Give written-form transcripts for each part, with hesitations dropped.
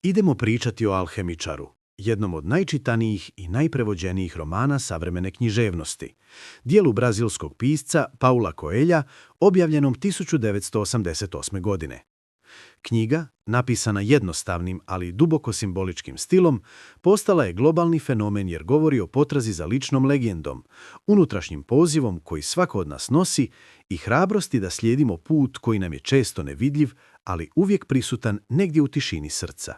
Idemo pričati o Alhemičaru, jednom od najčitanijih i najprevođenijih romana savremene književnosti, dijelu brazilskog pisca Paula Coelha, objavljenom 1988. godine. Knjiga, napisana jednostavnim, ali duboko simboličkim stilom, postala je globalni fenomen jer govori o potrazi za ličnom legendom, unutrašnjim pozivom koji svako od nas nosi i hrabrosti da slijedimo put koji nam je često nevidljiv, ali uvijek prisutan negdje u tišini srca.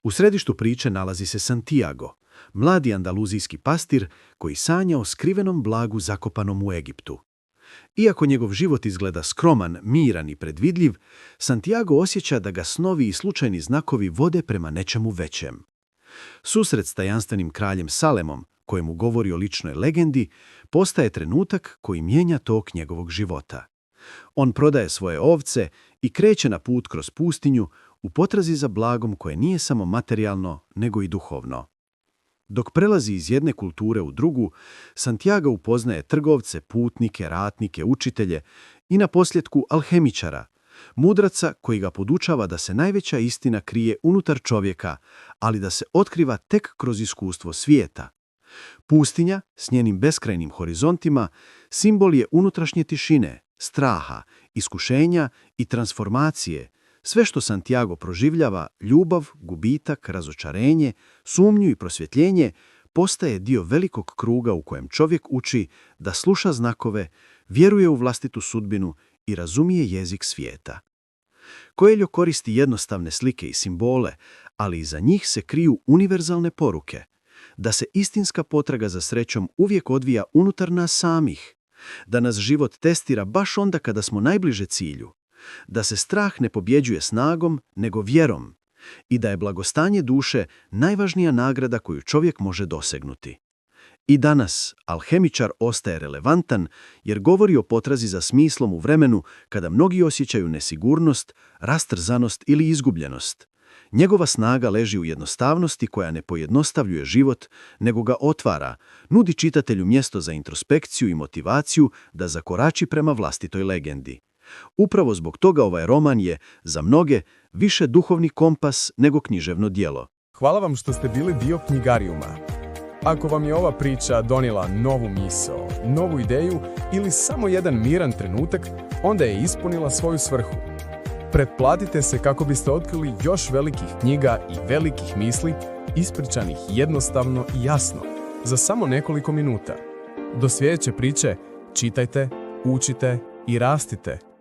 U središtu priče nalazi se Santiago, mladi andaluzijski pastir koji sanja o skrivenom blagu zakopanom u Egiptu. Iako njegov život izgleda skroman, miran i predvidljiv, Santiago osjeća da ga snovi i slučajni znakovi vode prema nečemu većem. Susret s tajanstvenim kraljem Salemom, kojemu govori o ličnoj legendi, postaje trenutak koji mijenja tok njegovog života. On prodaje svoje ovce i kreće na put kroz pustinju u potrazi za blagom koje nije samo materijalno, nego i duhovno. Dok prelazi iz jedne kulture u drugu, Santiago upoznaje trgovce, putnike, ratnike, učitelje i naposljetku alhemičara, mudraca koji ga podučava da se najveća istina krije unutar čovjeka, ali da se otkriva tek kroz iskustvo svijeta. Pustinja, s njenim beskrajnim horizontima, simbol je unutrašnje tišine, straha, iskušenja i transformacije, sve što Santiago proživljava, ljubav, gubitak, razočarenje, sumnju i prosvjetljenje, postaje dio velikog kruga u kojem čovjek uči da sluša znakove, vjeruje u vlastitu sudbinu i razumije jezik svijeta. Coelho koristi jednostavne slike i simbole, ali iza njih se kriju univerzalne poruke, da se istinska potraga za srećom uvijek odvija unutar nas samih, da nas život testira baš onda kada smo najbliže cilju, da se strah ne pobjeđuje snagom, nego vjerom i da je blagostanje duše najvažnija nagrada koju čovjek može dosegnuti. I danas alhemičar ostaje relevantan jer govori o potrazi za smislom u vremenu kada mnogi osjećaju nesigurnost, rastrzanost ili izgubljenost. Njegova snaga leži u jednostavnosti koja ne pojednostavljuje život, nego ga otvara, nudi čitatelju mjesto za introspekciju i motivaciju da zakorači prema vlastitoj legendi. Upravo zbog toga ovaj roman je, za mnoge, više duhovni kompas nego književno djelo. Hvala vam što ste bili dio Knjigarijuma. Ako vam je ova priča donijela novu misao, novu ideju ili samo jedan miran trenutak, onda je ispunila svoju svrhu. Pretplatite se kako biste otkrili još velikih knjiga i velikih misli, ispričanih jednostavno i jasno, za samo nekoliko minuta. Do sljedeće priče čitajte, učite i rastite.